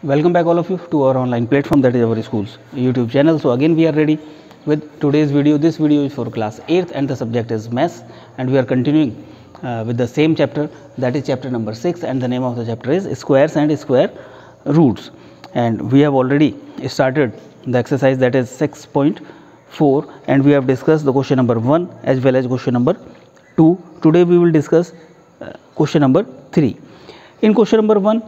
Welcome back all of you to our online platform, that is our school's YouTube channel. So again we are ready with today's video. This video is for class 8th and the subject is maths, and we are continuing with the same chapter, that is chapter number 6, and the name of the chapter is squares and square roots. And we have already started the exercise, that is 6.4, and we have discussed the question number 1 as well as question number 2. Today we will discuss question number 3. In question number 1,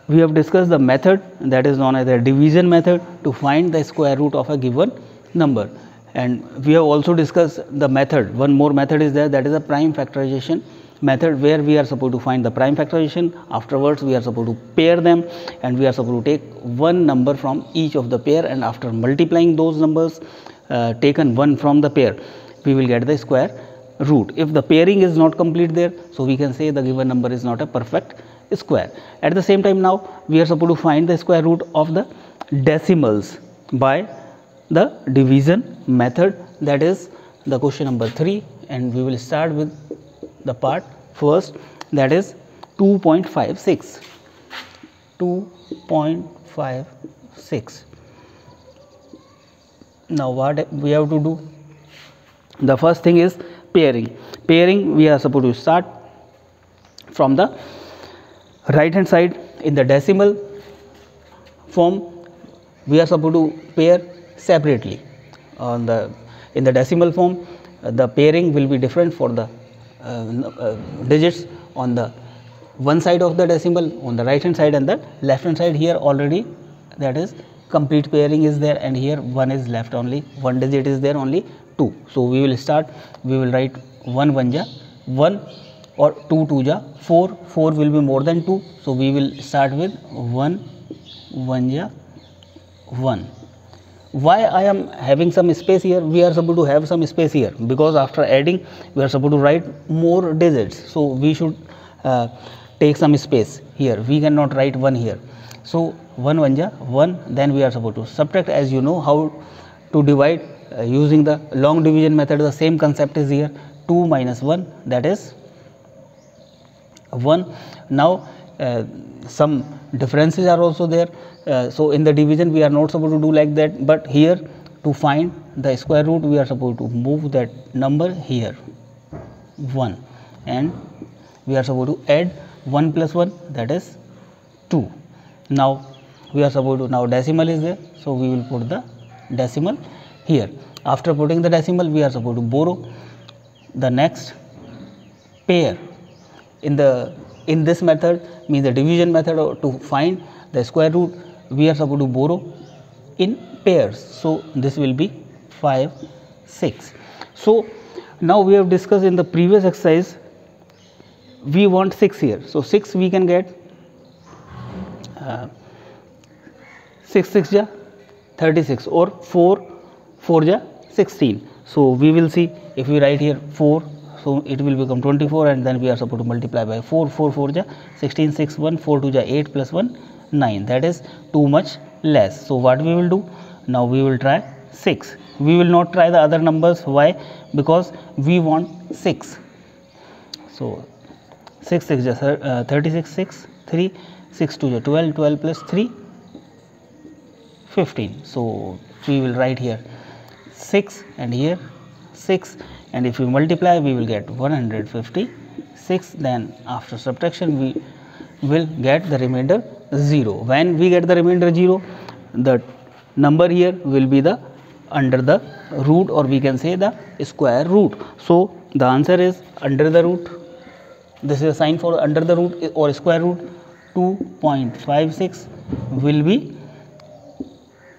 we have discussed the method that is known as the division method to find the square root of a given number, and we have also discussed the method. One more method is there, that is a prime factorization method, where we are supposed to find the prime factorization. Afterwards we are supposed to pair them, and we are supposed to take one number from each of the pair, and after multiplying those numbers taken one from the pair, we will get the square root. If the pairing is not complete there, so we can say the given number is not a perfect square. At the same time, now we are supposed to find the square root of the decimals by the division method, that is the question number 3, and we will start with the part first, that is 2.56. 2.56. Now what we have to do? The first thing is pairing. Pairing, we are supposed to start from the right hand side. In the decimal form, we are supposed to pair separately. In the decimal form, the pairing will be different for the digits on the one side of the decimal, on the right hand side and the left hand side. Here already, that is complete pairing is there, and here one is left, only one digit is there, only 2. So we will start, we will write 1 1 ja 1, or 2 2 ja 4, 4 will be more than 2, so we will start with 1 1 ja 1. Why I am having some space here? We are supposed to have some space here because after adding we are supposed to write more digits, so we should take some space here. We cannot write 1 here, so 1 1 ja 1. Then we are supposed to subtract. As you know how to divide using the long division method, the same concept is here. 2 minus 1, that is 1. Now some differences are also there, so in the division we are not supposed to do like that, but here to find the square root we are supposed to move that number here 1, and we are supposed to add 1 plus 1, that is 2. Now we are supposed to, now decimal is there, so we will put the decimal here. After putting the decimal, we are supposed to borrow the next pair. In this method, means the division method, to find the square root we are supposed to borrow in pairs, so this will be 5 6. So now we have discussed in the previous exercise, we want 6 here, so 6 we can get 6 6 ja 36, or 4 4 ja 16. So we will see, if we write here 4, so it will become 24, and then we are supposed to multiply by 4. 4 4 ja 16, 6 1, 4 2 ja 8, plus 1 9, that is too much less. So what we will do? Now we will try 6. We will not try the other numbers. Why? Because we want 6. So 6 6 ja 36, 6 3, 6 2 ja 12, 12 plus 3 15. So we will write here 6 and here 6, and if we multiply we will get 156. Then after subtraction we will get the remainder 0. When we get the remainder 0, the number here will be the under the root, or we can say the square root. So the answer is under the root. This is a sign for under the root or square root. 2.56 will be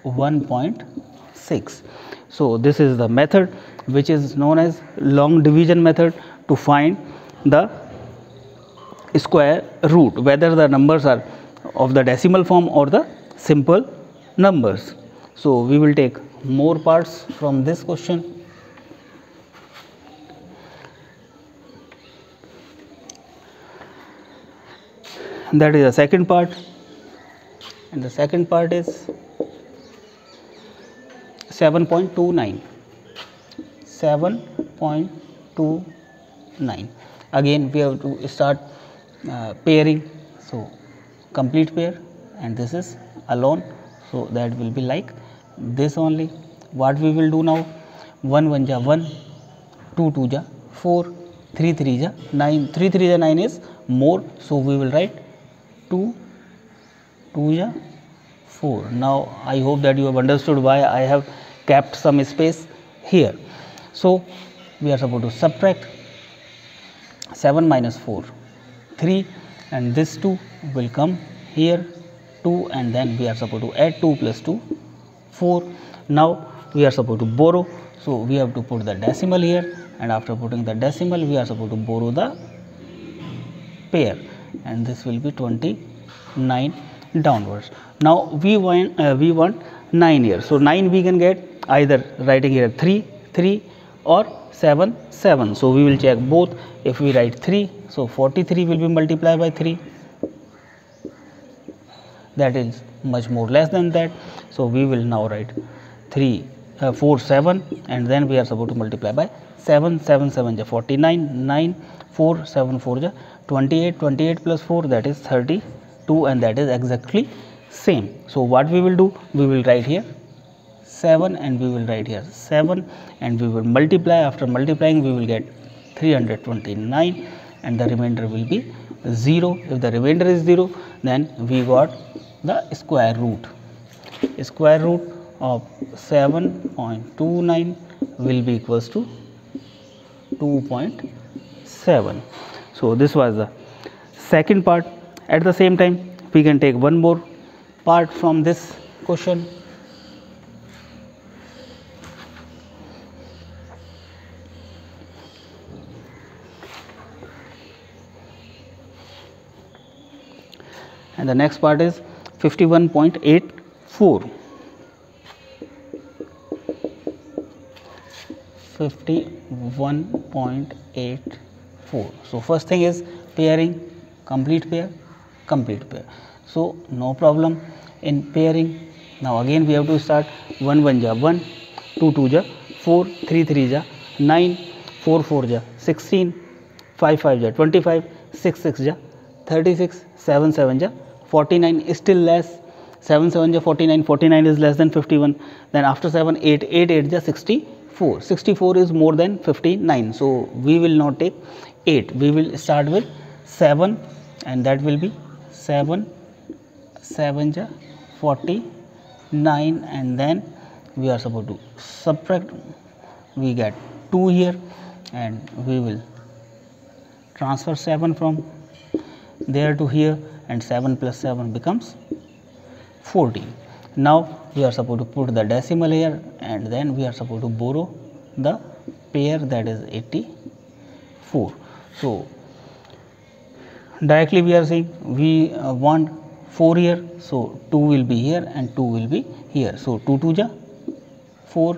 1.6. So this is the method which is known as long division method to find the square root, whether the numbers are of the decimal form or the simple numbers. So we will take more parts from this question. That is the second part, and the second part is 7.29. 7.29. Again we have to start pairing. So complete pair and this is alone, so that will be like this only. What we will do now, 1 1 ja 1, 2 2 ja 4, 3 3 ja 9, 3 3 ja 9 is more, so we will write 2 2 ja 4. Now I hope that you have understood why I have kept some space here. So we are supposed to subtract 7 minus 4, 3, and this 2 will come here, 2, and then we are supposed to add 2 plus 2, 4. Now we are supposed to borrow, so we have to put the decimal here, and after putting the decimal we are supposed to borrow the pair, and this will be 29 downwards. Now we want 9 here, so 9 we can get either writing here 3 3 or 7 7. So we will check both. If we write 3, so 43 will be multiplied by 3, that is much more less than that. So we will now write 4 7, and then we are supposed to multiply by 7, 7 7 ja 49, 9, 4 7 4 ja 28, 28 plus 4, that is 32, and that is exactly same. So what we will do, we will write here 7, and we will write here 7, and we will multiply. After multiplying we will get 329, and the remainder will be 0. If the remainder is 0, then we got the square root. Square root of 7.29 will be equals to 2.7. So this was the second part. At the same time, we can take one more part from this question. And the next part is 51.84. 51.84. So first thing is pairing, complete pair, complete pair. So no problem in pairing. Now again we have to start 1 1 ja 1, 2 2 ja 4, 3 3 ja 9, 4 4 ja 16, 5 5 ja 25, 6 6 ja 36, 7 7 ja 49 is still less. 7 7 ja 49, 49 is less than 51. Then after 7 8, 8 8 ja 64, 64 is more than 59. So we will not take 8, we will start with 7, and that will be 7 7 ja 49, and then we are supposed to subtract. We get 2 here, and we will transfer 7 from there to here, and 7 plus 7 becomes 14. Now we are supposed to put the decimal here, and then we are supposed to borrow the pair, that is 84. So directly we are saying we want 4 here, so 2 will be here and 2 will be here. So 2 2 ja 4,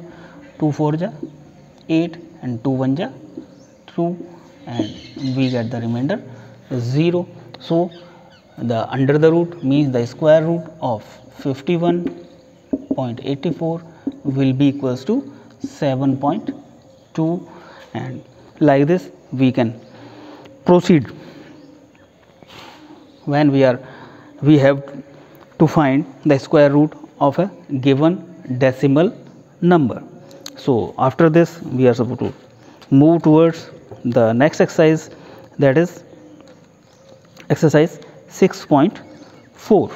2 4 ja 8, and 2 1 ja 2, and we get the remainder 0. So the under the root means the square root of 51.84 will be equals to 7.2, and like this we can proceed when we have to find the square root of a given decimal number. So after this we are supposed to move towards the next exercise, that is exercise 6.4.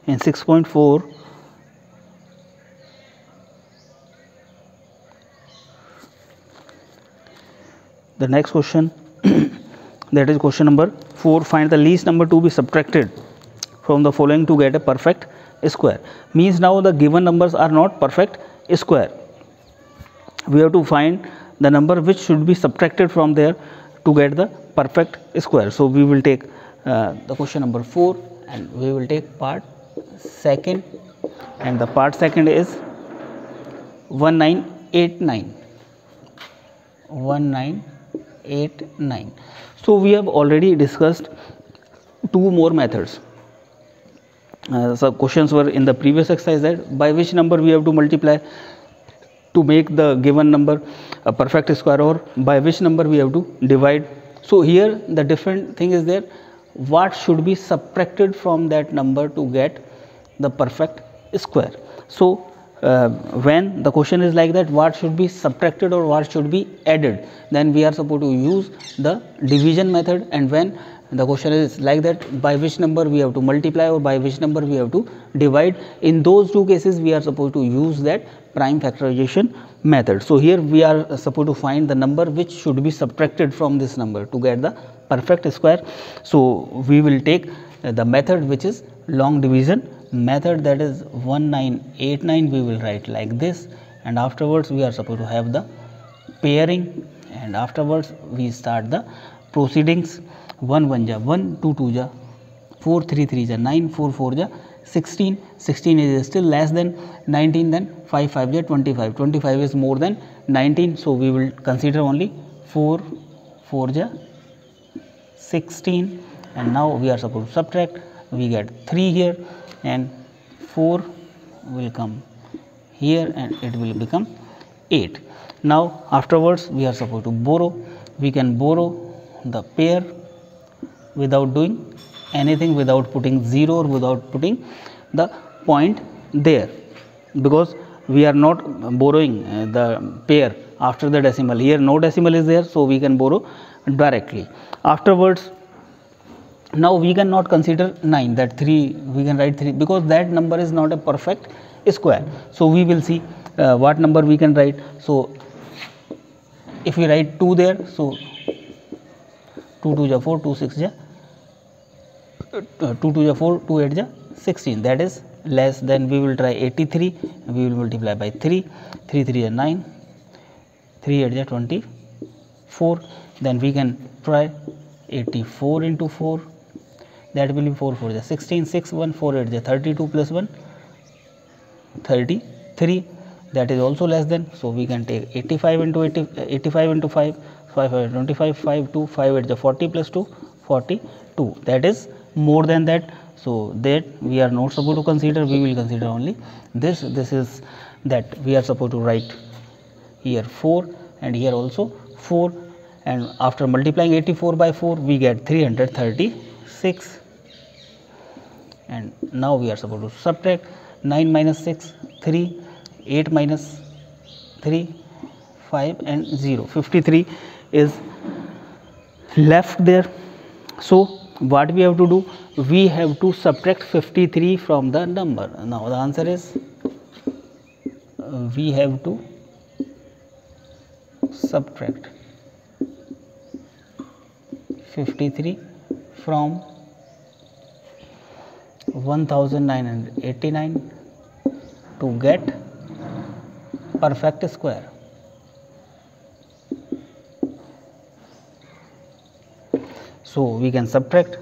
In 6.4, the next question that is question number 4, find the least number to be subtracted from the following to get a perfect square. Means now the given numbers are not perfect square. We have to find the number which should be subtracted from there to get the perfect square. So we will take the question number 4, and we will take part second and the part second is 1989. 1989. So we have already discussed two more methods. So questions were in the previous exercise that by which number we have to multiply to make the given number a perfect square, or by which number we have to divide. So here the different thing is there, what should be subtracted from that number to get the perfect square. So when the question is like that, what should be subtracted or what should be added, then we are supposed to use the division method. And when the question is like that, by which number we have to multiply or by which number we have to divide, in those two cases we are supposed to use that prime factorization method. So here we are supposed to find the number which should be subtracted from this number to get the perfect square. So we will take the method which is long division method, that is 1989. We will write like this, and afterwards we are supposed to have the pairing, and afterwards we start the proceedings. 1 1 ja 1, 2 2 ja 4, 3 3 ja 9, 4 4 ja 16, 16 is still less than 19, then 5 5 ja 25, 25 is more than 19. So we will consider only 4 4 ja 16, and now we are supposed to subtract. We get 3 here and 4 will come here and it will become 8. Now afterwards we are supposed to borrow. We can borrow the pair without doing anything, without putting 0 or without putting the point there, because we are not borrowing the pair after the decimal. Here no decimal is there, so we can borrow directly. Afterwards, now we cannot consider 9, that 3 we can write 3, because that number is not a perfect square. So we will see what number we can write. So if we write 2 there, so 2 2 ja 4, 2 6 ja 2 2 ja 4, 2 8 ja 16, that is less than. We will try 83, we will multiply by 3, 3 3 ja 9, 3 8 ja 24, then we can try 84 into 4, that will be 4 4 ja 16, 6 1 4 8 ja 32 plus 1 33, that is also less than. So we can take 85 into 85 into 5, 5 5 25, 5 2 5 8 ja 40 plus 2 42, that is more than that. So that we are not supposed to consider, we will consider only this. This is that we are supposed to write here 4 and here also 4, and after multiplying 84 by 4 we get 336, and now we are supposed to subtract 9 minus 6 3, 8 minus 3 5 and 0, 53 is left there. So what we have to do, we have to subtract 53 from the number. Now the answer is we have to subtract 53 from 1989 to get perfect square. So we can subtract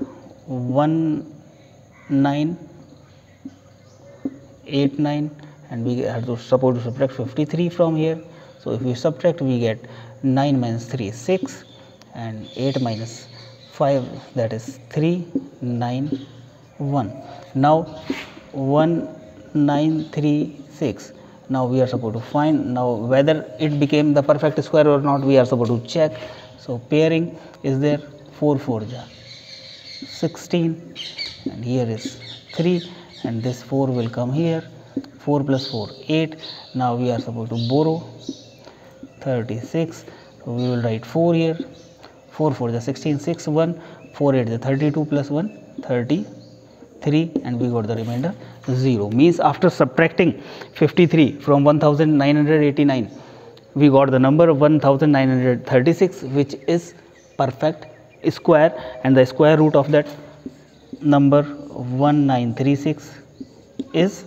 1989 and we are supposed to subtract 53 from here. So if we subtract, we get 9 minus 3 is 6 and 8 minus 5, that is 391. Now 1936. Now we are supposed to find now whether it became the perfect square or not. We are supposed to check. So pairing is there, 4 4 ja 16 and here is 3 and this 4 will come here, 4 plus 4 8. Now we are supposed to borrow 36. So we will write 4 here, 4 4 ja 16, 6 1, 4 8 ja 32 plus 1 33, and we got the remainder 0. Means after subtracting 53 from 1989 we got the number of 1936, which is perfect square, and the square root of that number 1936 is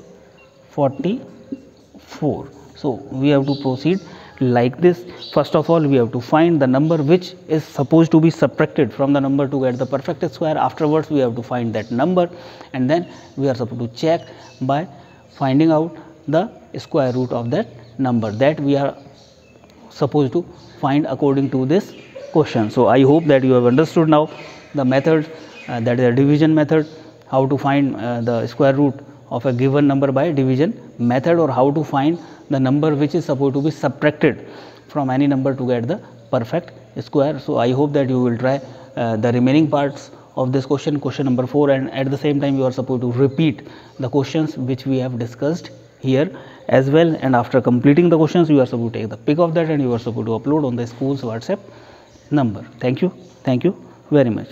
44. So we have to proceed like this. First of all, we have to find the number which is supposed to be subtracted from the number to get the perfect square. Afterwards we have to find that number, and then we are supposed to check by finding out the square root of that number that we are supposed to find according to this question. So, I hope that you have understood now the method, that is a division method, how to find the square root of a given number by division method, or how to find the number which is supposed to be subtracted from any number to get the perfect square. So, I hope that you will try the remaining parts of this question number 4, and at the same time you are supposed to repeat the questions which we have discussed here as well, and after completing the questions you are supposed to take the pic of that and you are supposed to upload on the school's WhatsApp number. Thank you very much.